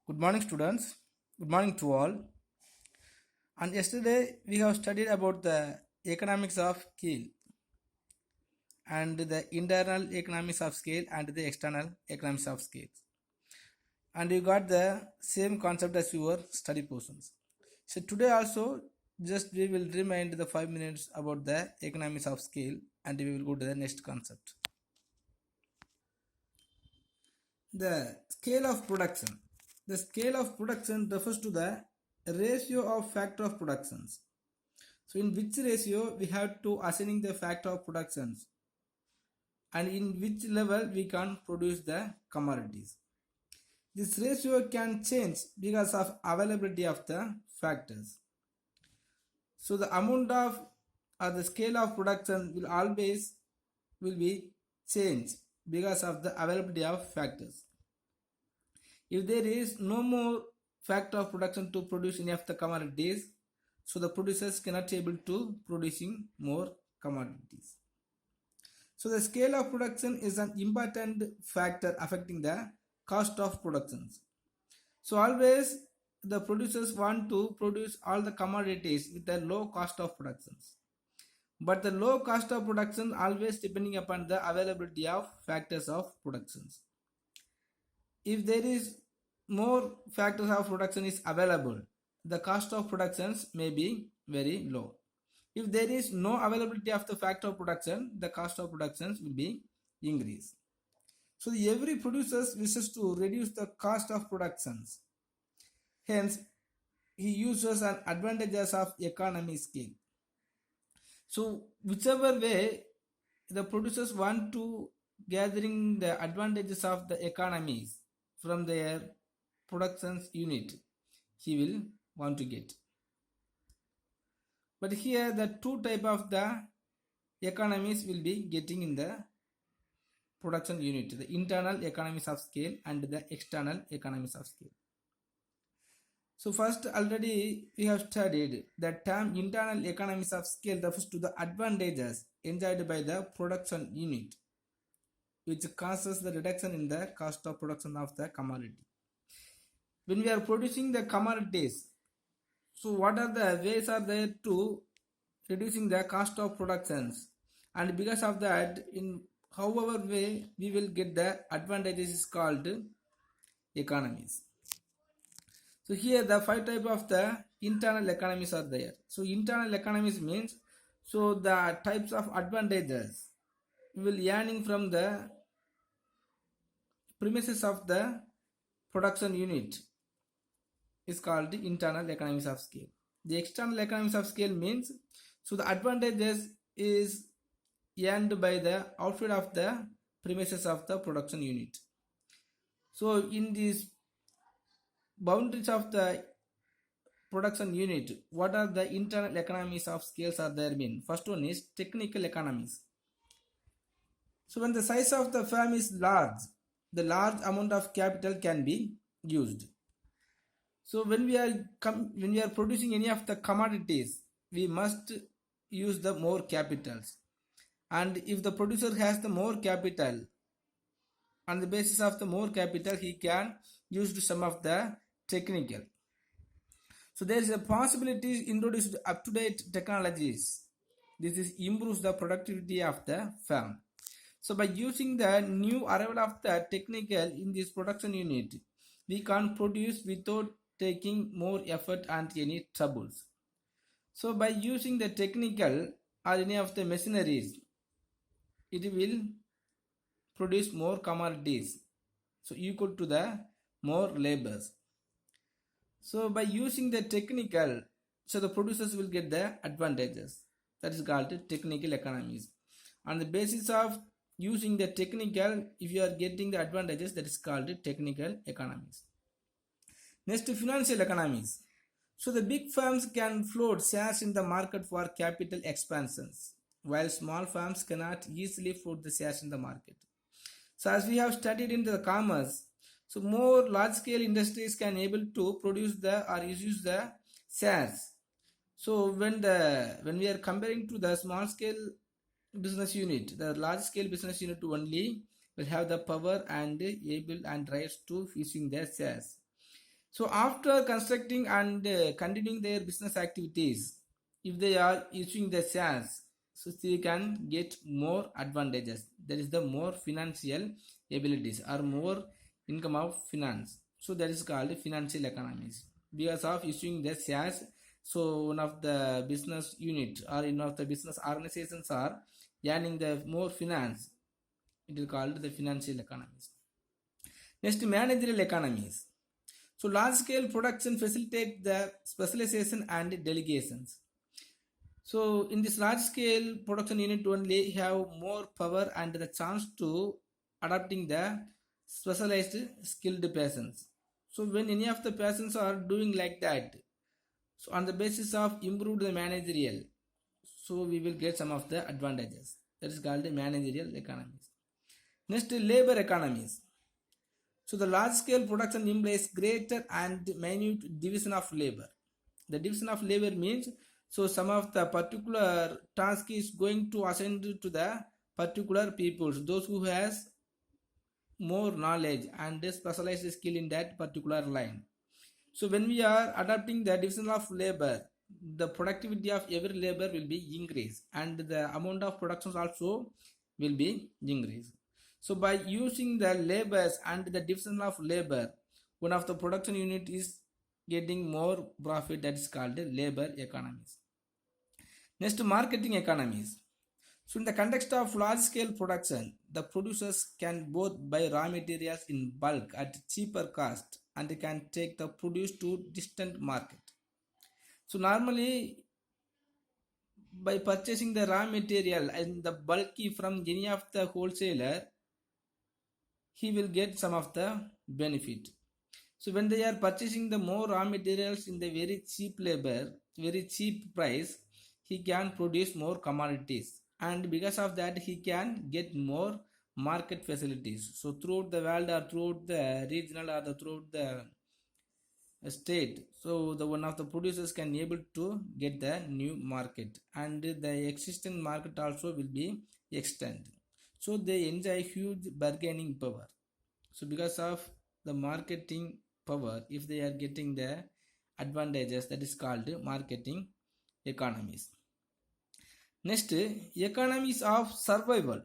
Good morning, students. Good morning to all. And yesterday we have studied about the economics of scale and the internal economics of scale and the external economics of scale. And you got the same concept as your study portions. So today also just we will remind the 5 minutes about the economics of scale and we will go to the next concept. The scale of production. The scale of production refers to the ratio of factor of productions. So in which ratio we have to assigning the factor of productions and in which level we can produce the commodities. This ratio can change because of availability of the factors. So the amount of or the scale of production will always will be changed because of the availability of factors. If there is no more factor of production to produce any of the commodities, so the producers cannot be able to producing more commodities. So the scale of production is an important factor affecting the cost of productions. So always the producers want to produce all the commodities with a low cost of productions. But the low cost of production always depending upon the availability of factors of productions. If there is more factors of production is available, the cost of productions may be very low. If there is no availability of the factor of production, the cost of productions will be increased. So every producer wishes to reduce the cost of productions. Hence, he uses an advantages of economy scale. So whichever way the producers want to gathering the advantages of the economies from their productions unit, he will want to get. But here the two type of the economies will be getting in the production unit, the internal economies of scale and the external economies of scale. So first already we have studied that term internal economies of scale refers to the advantages enjoyed by the production unit which causes the reduction in the cost of production of the commodity. When we are producing the commodities, so what are the ways are there to reducing the cost of productions, and because of that in however way we will get the advantages is called economies. So here the five type of the internal economies are there. So internal economies means so the types of advantages we will earning from the premises of the production unit is called the internal economies of scale. The external economies of scale means so the advantages is earned by the outside of the premises of the production unit. So in these boundaries of the production unit, what are the internal economies of scales are there mean? First one is technical economies. So when the size of the firm is large, the large amount of capital can be used. So when we are producing any of the commodities, we must use the more capitals. And if the producer has the more capital, on the basis of the more capital, he can use some of the technical. So there is a possibility introduced up-to-date technologies. This is improves the productivity of the firm. So by using the new arrival of the technical in this production unit, we can produce without taking more effort and any troubles. So by using the technical or any of the machineries, it will produce more commodities. So equal to the more labors. So by using the technical, so the producers will get the advantages. That is called technical economies. On the basis of using the technical, if you are getting the advantages, that is called technical economies. Next, financial economies. So the big firms can float shares in the market for capital expansions, while small firms cannot easily float the shares in the market. So as we have studied in the commerce, so more large scale industries can able to produce the or use the shares. So when we are comparing to the small scale business unit, the large scale business unit only will have the power and able and rights to using their shares. So after constructing and continuing their business activities, if they are issuing the shares, so they can get more advantages. That is the more financial abilities or more income of finance. So that is called financial economies. Because of issuing the shares, so one of the business unit or one of the business organizations are earning the more finance. It is called the financial economies. Next, managerial economies. So large scale production facilitate the specialization and delegations. So in this large scale production unit only have more power and the chance to adapting the specialized skilled persons. So when any of the persons are doing like that, so on the basis of improved the managerial, so we will get some of the advantages. That is called the managerial economies. Next, labor economies. So the large scale production implies greater and minute division of labor. The division of labor means so some of the particular task is going to assign to the particular peoples, those who has more knowledge and specialized skill in that particular line. So when we are adopting the division of labor, the productivity of every labor will be increased and the amount of productions also will be increased. So by using the labors and the division of labor, one of the production unit is getting more profit, that is called labor economies. Next, marketing economies. So in the context of large scale production, the producers can both buy raw materials in bulk at cheaper cost and can take the produce to distant market. So normally by purchasing the raw material and the bulky from any of the wholesaler, he will get some of the benefit. So when they are purchasing the more raw materials in the very cheap labor, very cheap price, he can produce more commodities, and because of that he can get more market facilities. So throughout the world or throughout the regional or throughout the state, so the one of the producers can able to get the new market and the existing market also will be extended. So they enjoy huge bargaining power. So because of the marketing power, if they are getting the advantages, that is called marketing economies. Next, economies of survival.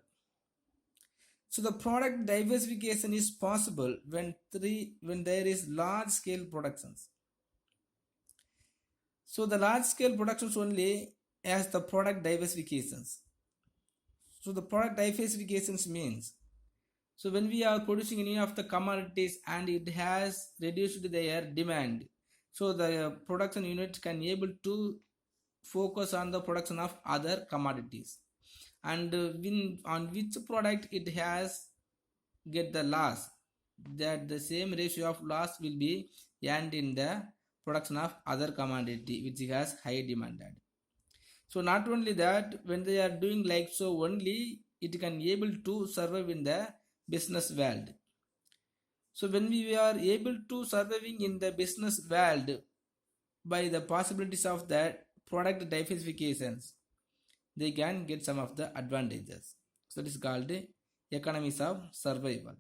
So the product diversification is possible when there is large scale productions. So the large scale productions only as the product diversifications. So the product diversifications means, so when we are producing any of the commodities and it has reduced their demand, so the production unit can able to focus on the production of other commodities, and on which product it has get the loss, that the same ratio of loss will be earned in the production of other commodity which has high demanded. So not only that, when they are doing like so only, it can able to survive in the business world. So when we are able to surviving in the business world by the possibilities of that product diversifications, they can get some of the advantages. So it is called economies of survival.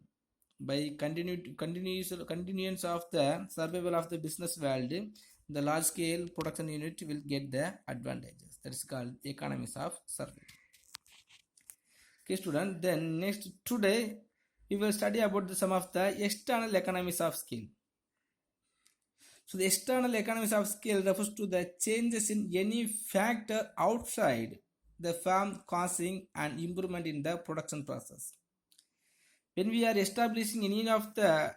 By continuance of the survival of the business world, the large scale production unit will get the advantages. That is called economies of survival. Okay, student. Then next today we will study about some of the external economies of scale. So the external economies of scale refers to the changes in any factor outside the firm causing an improvement in the production process. When we are establishing any of the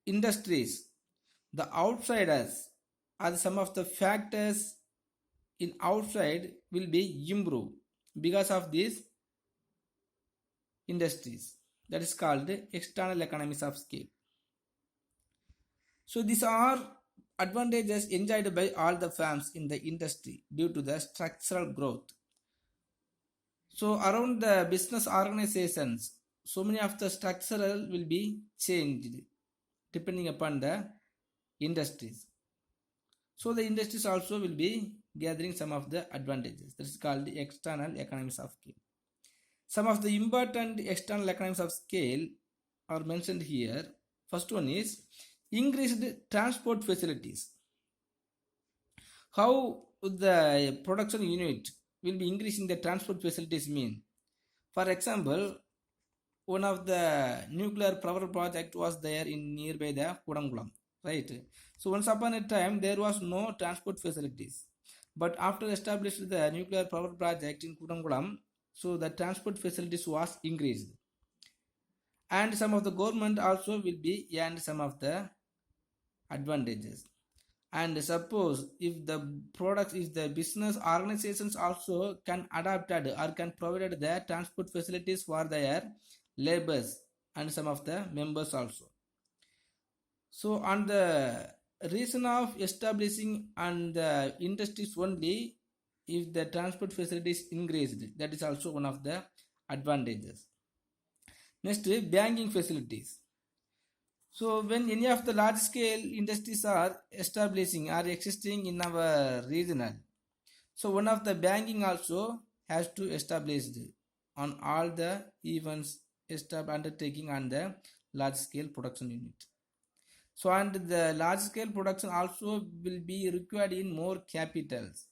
industries, the outsiders are some of the factors in outside will be improved because of these industries. That is called external economies of scale. So these are advantages enjoyed by all the firms in the industry due to the structural growth. So around the business organizations, so many of the structural will be changed depending upon the industries. So the industries also will be gathering some of the advantages. That is called the external economies of scale. Some of the important external economies of scale are mentioned here. First one is increased transport facilities. How the production unit will be increasing the transport facilities mean? For example, one of the nuclear power project was there in nearby the Kudangulam, right? So once upon a time there was no transport facilities, but after established the nuclear power project in Kudangulam, so the transport facilities was increased, and some of the government also will be and some of the advantages. And suppose if the products, if the business organizations also can adapted or can provided the transport facilities for their labors and some of the members also. So on the reason of establishing and the industries only, if the transport facilities increased, that is also one of the advantages. Next, banking facilities. So when any of the large scale industries are establishing or existing in our regional, so one of the banking also has to establish on all the events undertaking on the large scale production unit. So and the large scale production also will be required in more capitals,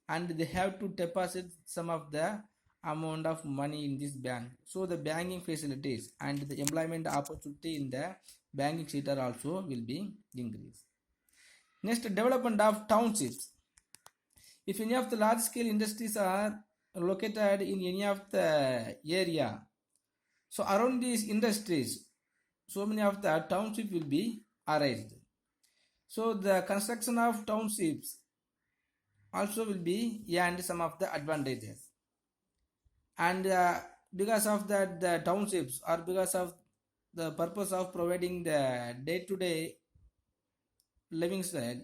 and they have to deposit some of the amount of money in this bank. So the banking facilities and the employment opportunity in the banking sector also will be increased. Next, development of townships. If any of the large scale industries are located in any of the area, so around these industries, so many of the townships will be arranged. So the construction of townships also will be and some of the advantages. And because of that, the townships or because of the purpose of providing the day-to-day living style,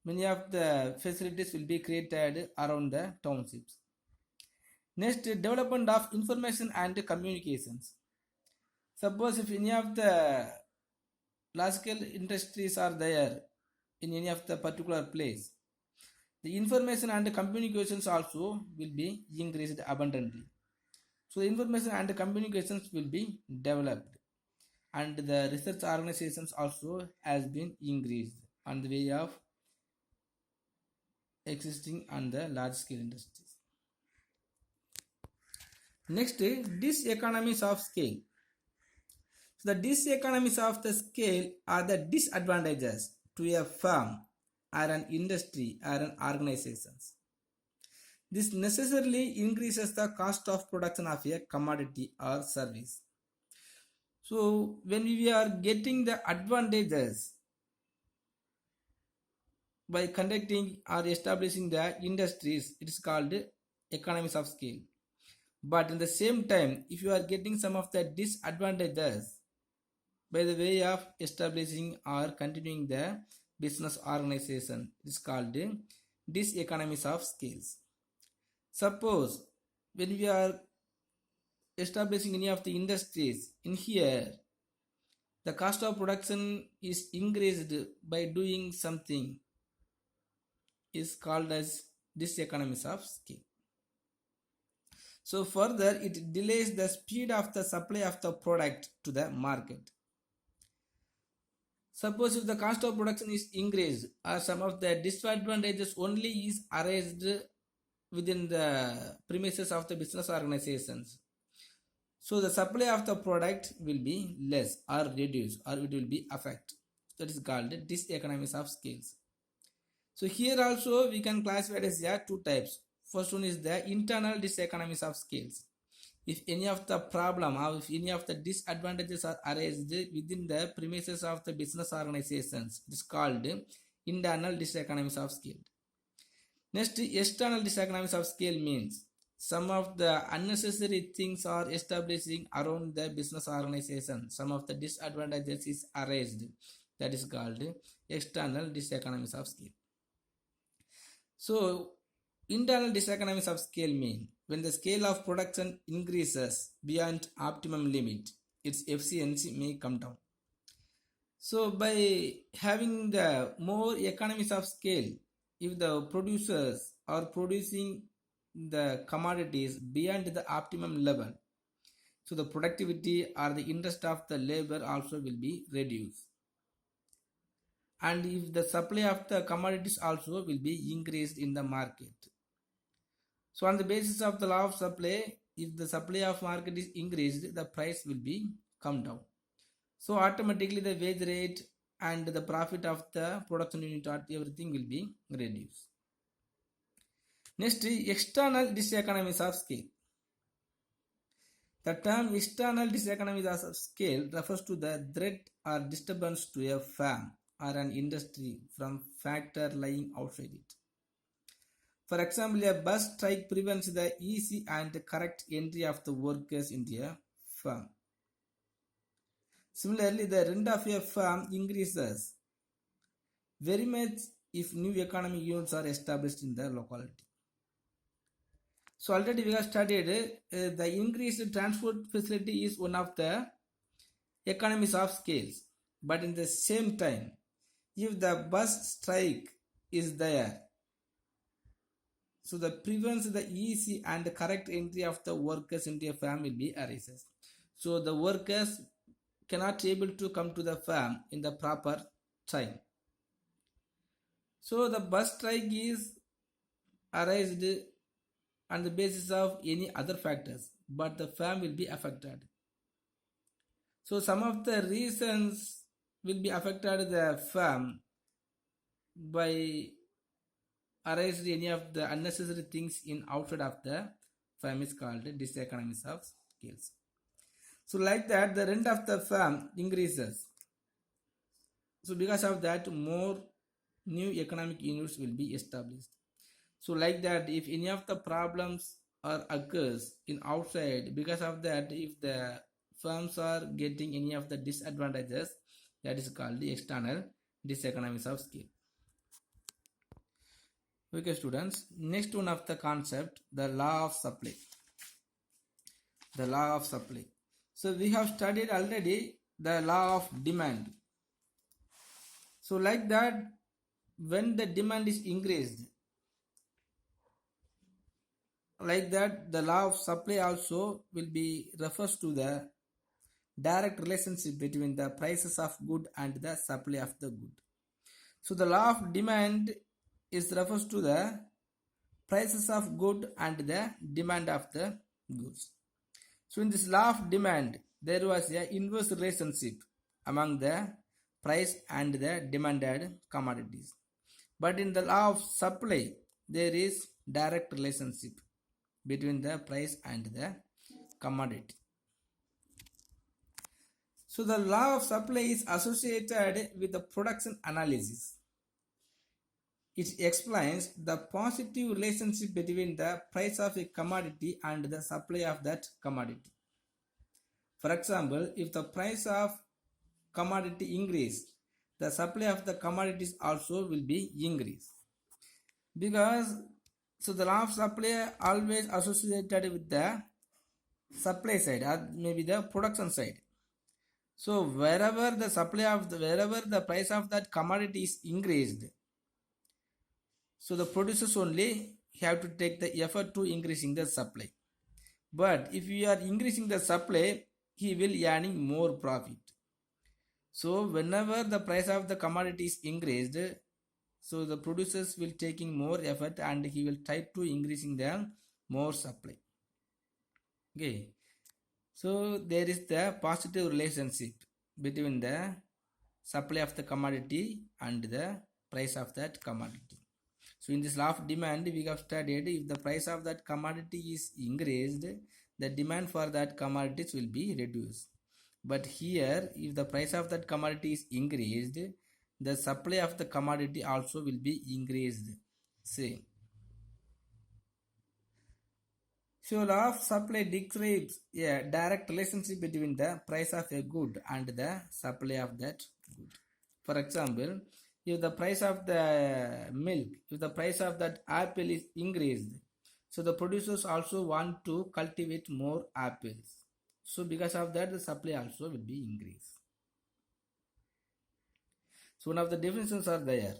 many of the facilities will be created around the townships. Next, development of information and communications. Suppose if any of the large scale industries are there in any of the particular place, the information and communications also will be increased abundantly. So the information and communications will be developed, and the research organizations also has been increased on the way of existing on the large scale industries. Next, diseconomies of scale. So the diseconomies of the scale are the disadvantages to a firm or an industry or an organization. This necessarily increases the cost of production of a commodity or service. So when we are getting the advantages by conducting or establishing the industries, it is called economies of scale. But in the same time, if you are getting some of the disadvantages by the way of establishing or continuing the business organization, it is called diseconomies of scales. Suppose when we are establishing any of the industries in here, the cost of production is increased by doing something, is called as diseconomies of scale. So further, it delays the speed of the supply of the product to the market. Suppose if the cost of production is increased, or some of the disadvantages only is arised within the premises of the business organizations, so the supply of the product will be less or reduced, or it will be affected. That is called diseconomies of scales. So here also we can classify it as two types. First one is the internal diseconomies of scales. If any of the problem or if any of the disadvantages are arised within the premises of the business organizations, it is called internal diseconomies of scale. Next, external diseconomies of scale means some of the unnecessary things are establishing around the business organization. Some of the disadvantages is arised. That is called external diseconomies of scale. So internal diseconomies of scale mean when the scale of production increases beyond optimum limit, its efficiency may come down. So by having the more economies of scale, if the producers are producing the commodities beyond the optimum level, So the productivity or the interest of the labor also will be reduced. And if the supply of the commodities also will be increased in the market. So on the basis of the law of supply, if the supply of market is increased, the price will be come down. So automatically the wage rate and the profit of the production unit or everything will be reduced. Next, external diseconomies of scale. The term external diseconomies of scale refers to the threat or disturbance to a firm or an industry from factor lying outside it. For example, a bus strike prevents the easy and correct entry of the workers into a firm. Similarly, the rent of a firm increases very much if new economic units are established in the locality. So already we have studied the increased transport facility is one of the economies of scales. But in the same time, if the bus strike is there, so that prevents the easy and correct entry of the workers into a firm will be arises. So the workers cannot able to come to the firm in the proper time. So the bus strike is arised on the basis of any other factors, but the firm will be affected. So some of the reasons will be affected the firm by arise any of the unnecessary things in outside of the firm is called diseconomies of scales. So like that the rent of the firm increases. So because of that more new economic units will be established. So like that if any of the problems or occurs in outside, because of that if the firms are getting any of the disadvantages, that is called the external diseconomies of scale. Okay students, next one of the concept, the law of supply. The law of supply. So we have studied already the law of demand. So like that when the demand is increased, like that the law of supply also will be refers to the direct relationship between the prices of good and the supply of the good. So the law of demand is refers to the prices of good and the demand of the goods. So in this law of demand, there was a inverse relationship among the price and the demanded commodities. But in the law of supply, there is direct relationship between the price and the commodity. So the law of supply is associated with the production analysis. It explains the positive relationship between the price of a commodity and the supply of that commodity. For example, if the price of commodity increase, the supply of the commodities also will be increased. Because so the law of supply always associated with the supply side or maybe the production side. So wherever the supply of wherever the price of that commodity is increased, so the producers only have to take the effort to increasing the supply. But if you are increasing the supply, he will earning more profit. So whenever the price of the commodity is increased, so the producers will taking more effort and he will try to increasing the more supply. Okay. So there is the positive relationship between the supply of the commodity and the price of that commodity. So in this law of demand, we have studied if the price of that commodity is increased, the demand for that commodities will be reduced. But here, if the price of that commodity is increased, the supply of the commodity also will be increased. Same. So law of supply describes a direct relationship between the price of a good and the supply of that good. For example, if the price of the milk, if the price of that apple is increased, so the producers also want to cultivate more apples. So because of that, the supply also will be increased. So one of the definitions are there.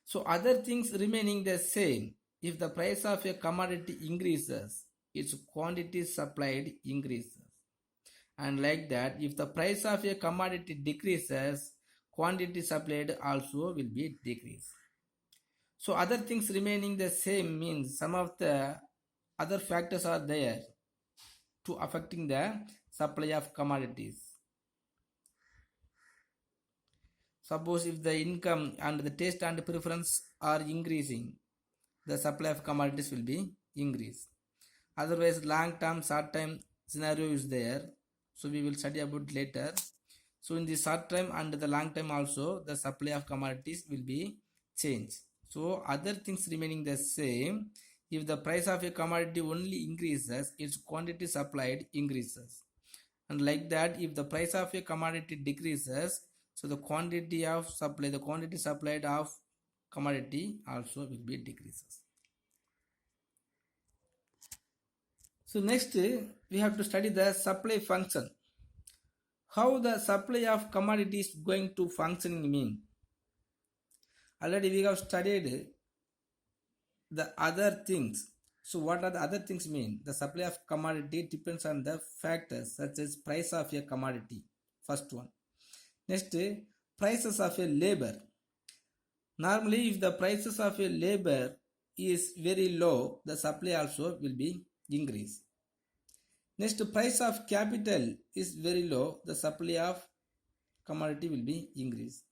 So other things remaining the same, if the price of a commodity increases, its quantity supplied increases. And like that, if the price of a commodity decreases, quantity supplied also will be decreased. So other things remaining the same means some of the other factors are there to affecting the supply of commodities. Suppose if the income and the taste and preference are increasing, the supply of commodities will be increased. Otherwise, long term, short term scenario is there. So we will study about later. So in the short term and the long term also, the supply of commodities will be changed. So other things remaining the same. If the price of a commodity only increases, its quantity supplied increases. And like that, if the price of a commodity decreases, so the quantity supplied of commodity also will be decreases. So next we have to study the supply function. How the supply of commodities going to functioning mean. Already we have studied the other things. So what are the other things mean? The supply of commodity depends on the factors such as price of a commodity. First one. Next, prices of a labor. Normally, if the prices of a labor is very low, the supply also will be increased. Next, price of capital is very low, the supply of commodity will be increased.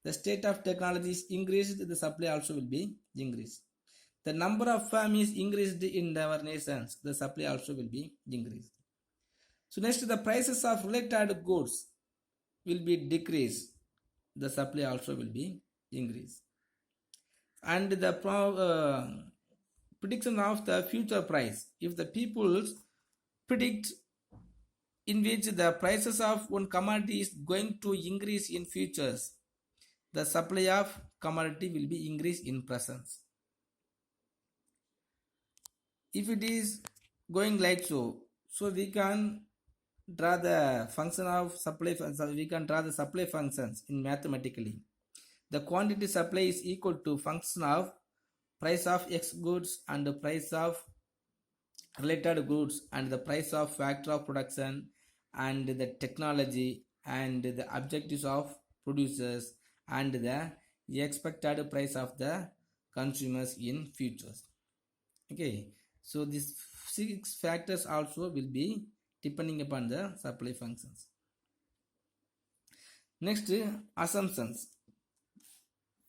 The state of technology is increased, the supply also will be increased. The number of families increased in our nations, the supply also will be increased. So next, the prices of related goods will be decreased, the supply also will be increased. And the prediction of the future price, if the people predict in which the prices of one commodity is going to increase in futures, the supply of commodity will be increased in presence. If it is going like so we can draw the function of supply. We can draw the supply functions in mathematically. The quantity supply is equal to function of price of X goods and the price of related goods and the price of factor of production and the technology and the objectives of producers and the expected price of the consumers in futures. Okay, so these 6 factors also will be depending upon the supply functions. Next, assumptions.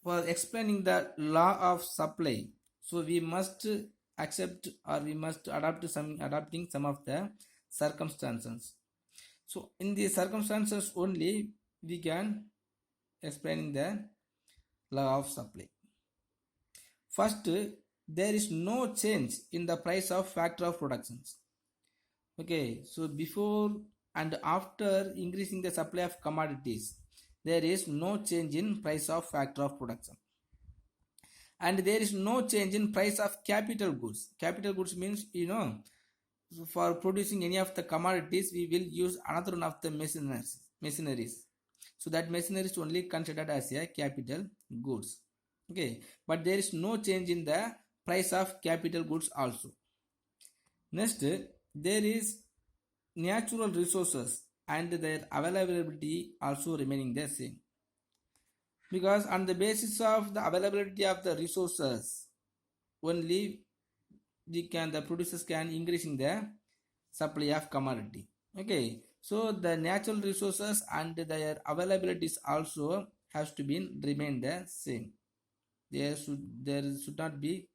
For explaining the law of supply, so we must accept or we must adapting some of the circumstances. So in the circumstances only we can explain the law of supply. First, there is no change in the price of factor of productions. Okay, so before and after increasing the supply of commodities, there is no change in price of factor of production. And there is no change in price of capital goods. Capital goods means, for producing any of the commodities, we will use another one of the machineries. So that machinery is only considered as a capital goods. Okay, but there is no change in the price of capital goods also. Next, there is natural resources and their availability also remaining the same. Because on the basis of the availability of the resources, only the producers can increasing the supply of commodity. Okay, so the natural resources and their availabilities also has to be remain the same. There should not be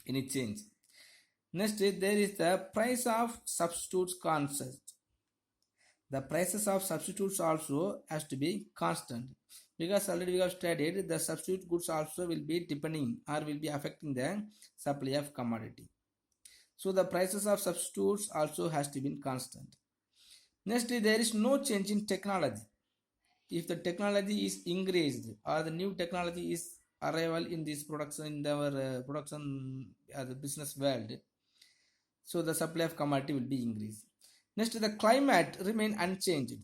any change. Next, there is the price of substitutes concept. The prices of substitutes also has to be constant, because already we have studied the substitute goods also will be depending or will be affecting the supply of commodity. So the prices of substitutes also has to be constant. Next, there is no change in technology. If the technology is increased or the new technology is arrival in this production in our production the business world, so the supply of commodity will be increased. Next, the climate remain unchanged.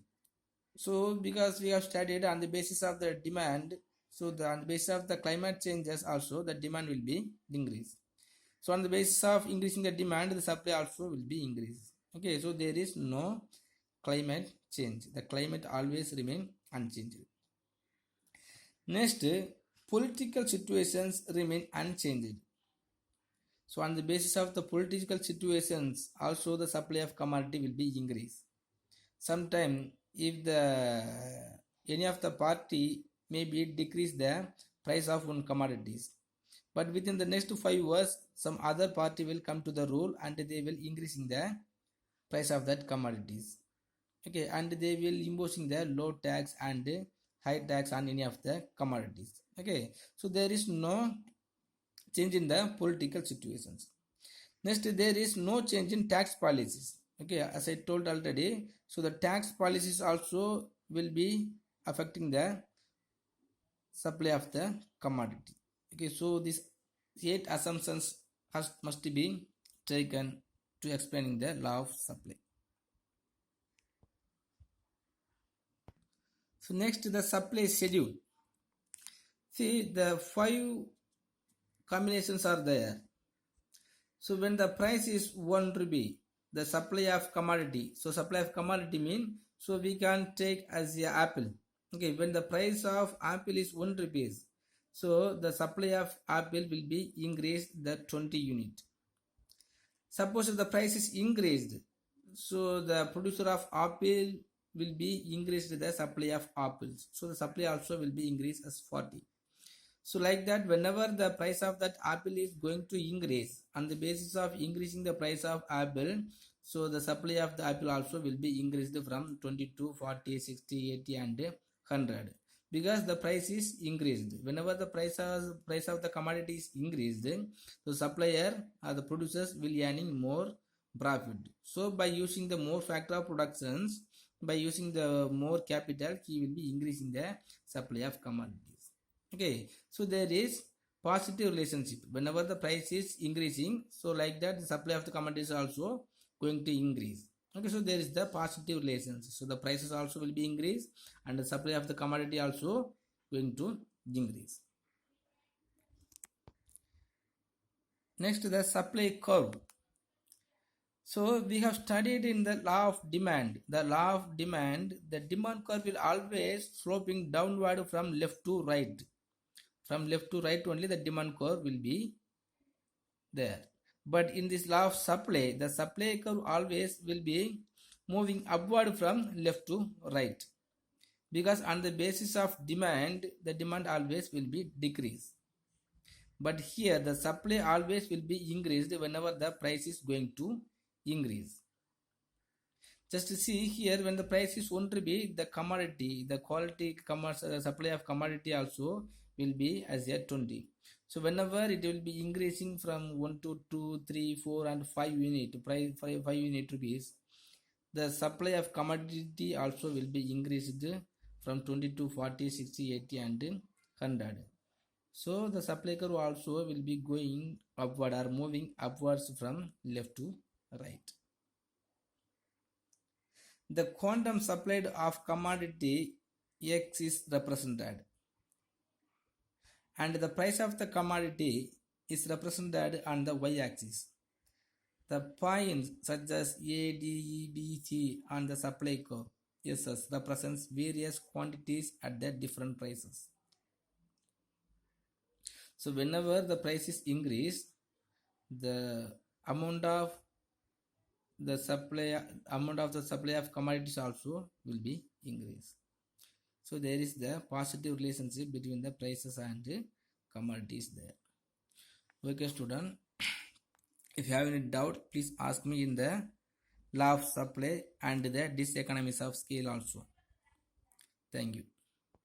So because we have studied on the basis of the demand, so on the basis of the climate changes also the demand will be increased. So on the basis of increasing the demand, the supply also will be increased. Okay, so there is no climate change. The climate always remain unchanged. Next, political situations remain unchanged. So on the basis of the political situations, also the supply of commodity will be increased. Sometime if the any of the party maybe decrease the price of one commodities, but within the next 5 years some other party will come to the rule and they will increasing the price of that commodities. Okay, and they will imposing the low tax and high tax on any of the commodities. Okay, so there is no change in the political situations. Next, there is no change in tax policies. Okay, as I told already, so the tax policies also will be affecting the supply of the commodity. Okay, so these 8 assumptions must be taken to explaining the law of supply. So next, the supply schedule. See, the 5 combinations are there. So when the price is 1 rupee, the supply of commodity. So supply of commodity mean, so we can take as a apple. Okay, when the price of apple is 1 rupees, so the supply of apple will be increased the 20 unit. Suppose if the price is increased, so the producer of apple will be increased the supply of apples. So the supply also will be increased as 40. So like that, whenever the price of that apple is going to increase, on the basis of increasing the price of apple, so the supply of the apple also will be increased from 22, 40, 60, 80 and 100, because the price is increased. Whenever the price of the commodity is increased, the supplier or the producers will earning more profit. So by using the more factor of productions, by using the more capital, he will be increasing the supply of commodities. Okay, so there is positive relationship. Whenever the price is increasing, so like that the supply of the commodities also going to increase. Okay, so there is the positive relationship. So the prices also will be increased and the supply of the commodity also going to increase. Next, the supply curve. So we have studied in the law of demand. The law of demand, the demand curve will always sloping downward from left to right. From left to right only the demand curve will be there. But in this law of supply, the supply curve always will be moving upward from left to right. Because on the basis of demand, the demand always will be decreased. But here the supply always will be increased whenever the price is going to increase. Just to see here, when the price is 1 rupee, the commodity, the quality supply of commodity also will be as a 20. So whenever it will be increasing from 1 to 2, 3, 4 and 5 unit, price 5 unit rupees, the supply of commodity also will be increased from 20 to 40, 60, 80 and 100. So the supply curve also will be going upward or moving upwards from left to right. The quantum supplied of commodity X is represented, and the price of the commodity is represented on the y-axis. The points such as A, D, E, B, C on the supply curve SS represents various quantities at their different prices. So whenever the price is increased, the amount of the supply of commodities also will be increased. So there is the positive relationship between the prices and commodities there. Okay student, if you have any doubt, please ask me in the law of supply and the diseconomies of scale also. Thank you.